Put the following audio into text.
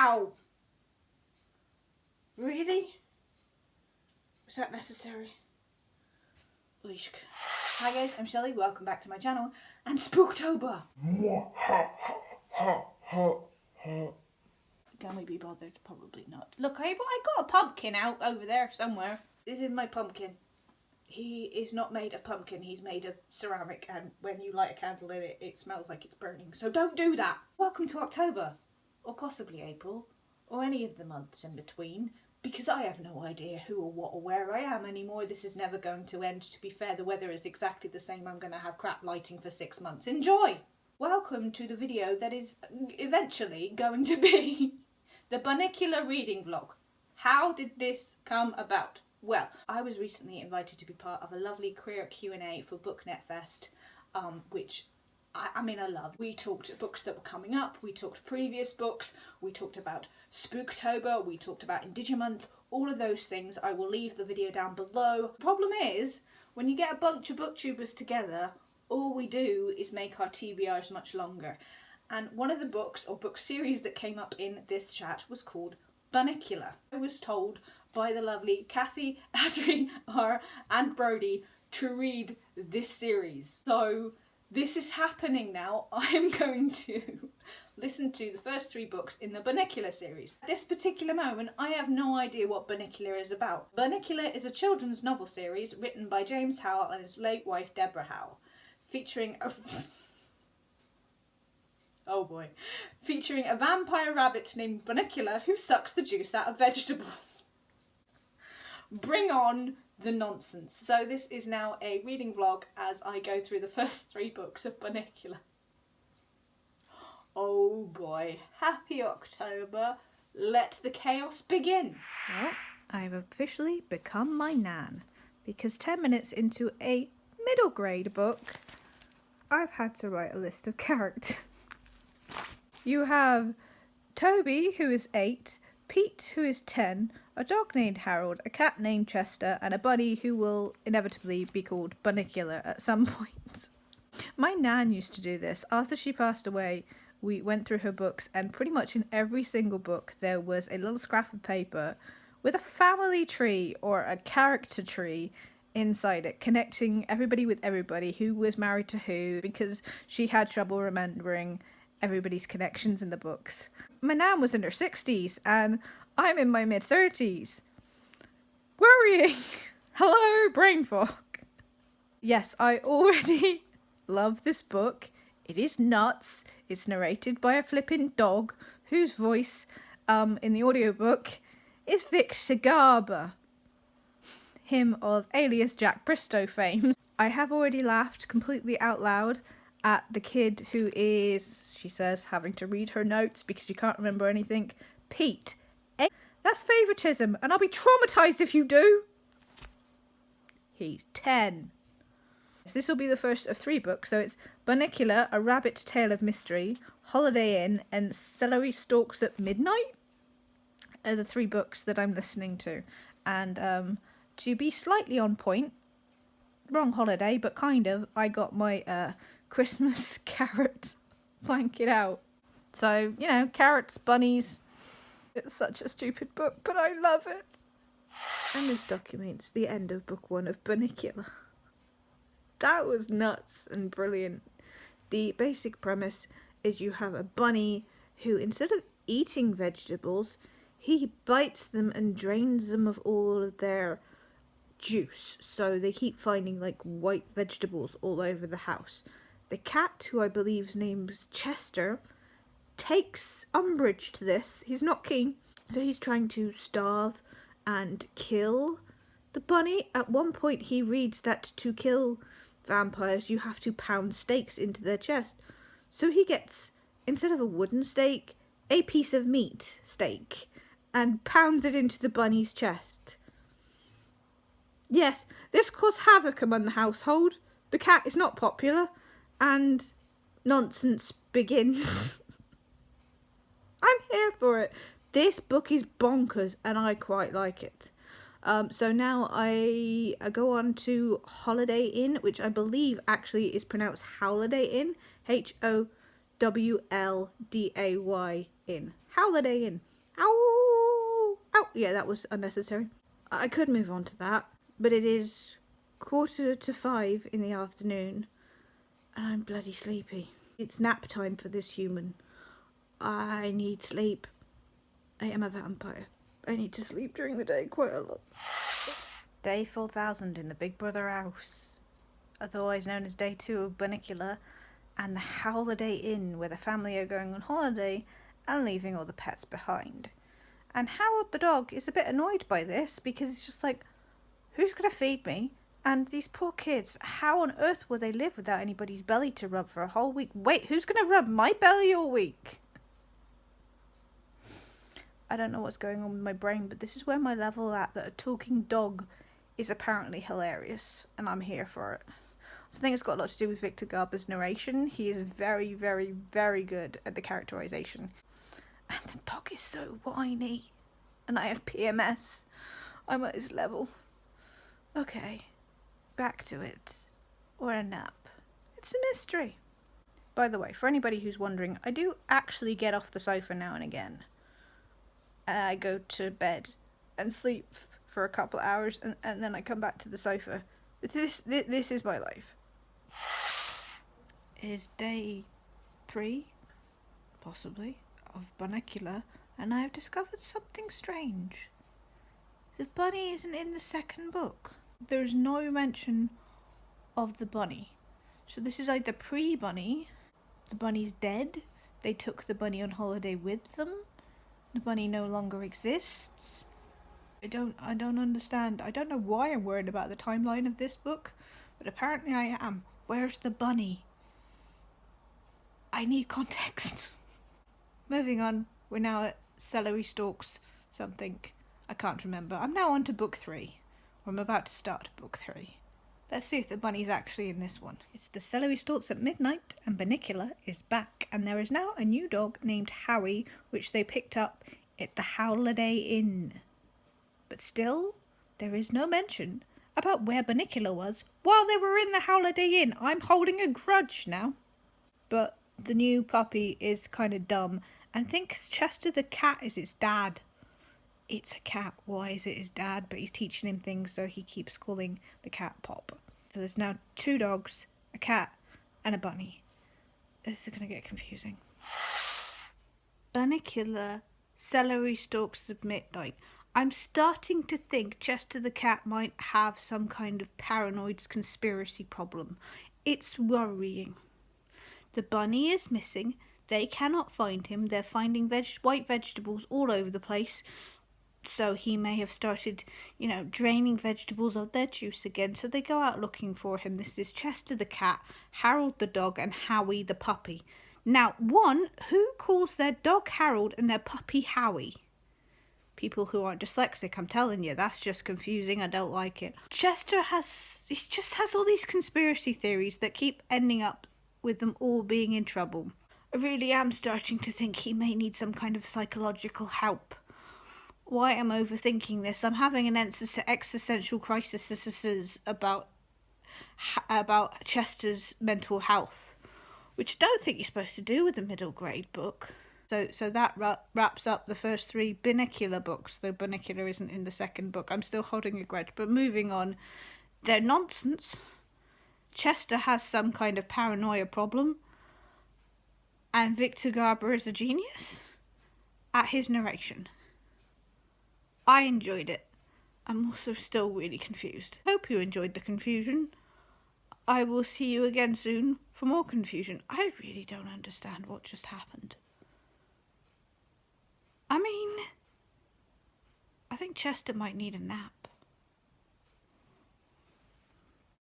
Ow! Really? Was that necessary? Oishk. Hi guys, I'm Shelley, welcome back to my channel, and Spooktober! Can we be bothered? Probably not. Look, I got a pumpkin out over there somewhere. This is my pumpkin. He is not made of pumpkin, he's made of ceramic, and when you light a candle in it, it smells like it's burning, so don't do that! Welcome to October, or possibly April, or any of the months in between, because I have no idea who or what or where I am anymore. This is never going to end. To be fair, the weather is exactly the same. I'm going to have crap lighting for 6 months. Enjoy! Welcome to the video that is eventually going to be the Bunnicular reading vlog. How did this come about? Well, I was recently invited to be part of a lovely queer Q&A for BookNet Fest, which I love. We talked books that were coming up, we talked previous books, we talked about Spooktober, we talked about Indigimonth, all of those things. I will leave the video down below. The problem is, when you get a bunch of booktubers together, all we do is make our TBRs much longer. And one of the books, or book series that came up in this chat was called Bunnicular. I was told by the lovely Kathy, Adri, R and Brody to read this series. So this is happening now. I am going to listen to the first 3 books in the Bunnicular series. At this particular moment, I have no idea what Bunnicular is about. Bunnicular is a children's novel series written by James Howell and his late wife Deborah Howell, featuring a oh boy, featuring a vampire rabbit named Bunnicular who sucks the juice out of vegetables. Bring on the nonsense. So this is now a reading vlog as I go through the first 3 books of Bunnicular. Oh boy, happy October. Let the chaos begin. Well, I've officially become my nan, because 10 minutes into a middle grade book, I've had to write a list of characters. You have Toby, who is 8, Pete, who is 10, a dog named Harold, a cat named Chester, and a bunny who will inevitably be called Bunnicular at some point. My nan used to do this. After she passed away, we went through her books, and pretty much in every single book there was a little scrap of paper with a family tree or a character tree inside it, connecting everybody with everybody, who was married to who, because she had trouble remembering everybody's connections in the books. My nan was in her 60s and I'm in my mid-30s. Worrying! Hello, brain fog. Yes, I already love this book. It is nuts. It's narrated by a flippin' dog whose voice in the audiobook is Victor Garber, him of Alias Jack Bristow fame. I have already laughed completely out loud at the kid who is, she says, having to read her notes because she can't remember anything. Pete. That's favouritism, and I'll be traumatised if you do. He's 10. This will be the first of 3 books, so it's Bunnicular, A Rabbit Tale of Mystery, Holiday Inn, and Celery Stalks at Midnight are the 3 books that I'm listening to. And to be slightly on point, wrong holiday, but kind of, I got my Christmas carrot blanket out. So, you know, carrots, bunnies. It's such a stupid book, but I love it. And this documents the end of book 1 of Bunnicular. That was nuts and brilliant. The basic premise is you have a bunny who, instead of eating vegetables, he bites them and drains them of all of their juice. So they keep finding like white vegetables all over the house. The cat, who I believe's name's Chester, takes umbrage to this. He's not keen. So he's trying to starve and kill the bunny. At one point he reads that to kill vampires you have to pound stakes into their chest. So he gets, instead of a wooden stake, a piece of meat stake and pounds it into the bunny's chest. Yes, this caused havoc among the household. The cat is not popular, and nonsense begins. I'm here for it. This book is bonkers, and I quite like it. So now I go on to Holiday Inn, which I believe actually is pronounced Howliday Inn, Holiday WLDAY Inn. Holiday Inn. Ow! Ow! Yeah, that was unnecessary. I could move on to that, but it is 4:45 in the afternoon, and I'm bloody sleepy. It's nap time for this human. I need sleep. I am a vampire. I need to sleep during the day quite a lot. Day 4000 in the Big Brother house, otherwise known as Day 2 of Bunnicula, and the Holiday Inn, where the family are going on holiday and leaving all the pets behind. And Harold the dog is a bit annoyed by this, because it's just like, who's going to feed me? And these poor kids, how on earth will they live without anybody's belly to rub for a whole week? Wait, who's going to rub my belly all week? I don't know what's going on with my brain, but this is where my level at that a talking dog is apparently hilarious, and I'm here for it. So I think it's got a lot to do with Victor Garber's narration. He is very, very, very good at the characterization. And the dog is so whiny. And I have PMS. I'm at his level. Okay, back to it. Or a nap. It's a mystery. By the way, for anybody who's wondering, I do actually get off the sofa now and again. I go to bed and sleep for a couple of hours, and then I come back to the sofa. This is my life. It is day 3, possibly, of Bunnicula, and I have discovered something strange. The bunny isn't in the second book. There's no mention of the bunny. So this is either pre-bunny, the bunny's dead, they took the bunny on holiday with them, the bunny no longer exists. I don't understand. I don't know why I'm worried about the timeline of this book, but apparently I am. Where's the bunny? I need context. Moving on, we're now at Celery Stalks something. I can't remember. I'm now on to book 3. I'm about to start book 3. Let's see if the bunny's actually in this one. It's the Celery Stalks at midnight, and Bunnicula is back, and there is now a new dog named Howie, which they picked up at the Holiday Inn. But still, there is no mention about where Bunnicula was while they were in the Holiday Inn. I'm holding a grudge now. But the new puppy is kind of dumb and thinks Chester the cat is its dad. It's a cat. Why is it his dad? But he's teaching him things, so he keeps calling the cat Pop. So there's now 2 dogs, a cat, and a bunny. This is going to get confusing. Bunnicula, Celery Stalks at midnight. I'm starting to think Chester the cat might have some kind of paranoid conspiracy problem. It's worrying. The bunny is missing. They cannot find him. They're finding white vegetables all over the place. So he may have started, draining vegetables of their juice again. So they go out looking for him. This is Chester the cat, Harold the dog, and Howie the puppy. Now, who calls their dog Harold and their puppy Howie? People who aren't dyslexic, I'm telling you, that's just confusing. I don't like it. Chester just has all these conspiracy theories that keep ending up with them all being in trouble. I really am starting to think he may need some kind of psychological help. Why am I overthinking this? I'm having an existential crisis about Chester's mental health, which I don't think you're supposed to do with a middle grade book. So that wraps up the first 3 Bunnicula books, though Bunnicula isn't in the second book. I'm still holding a grudge, but moving on. They're nonsense. Chester has some kind of paranoia problem, and Victor Garber is a genius at his narration. I enjoyed it. I'm also still really confused. Hope you enjoyed the confusion. I will see you again soon for more confusion. I really don't understand what just happened. I think Chester might need a nap.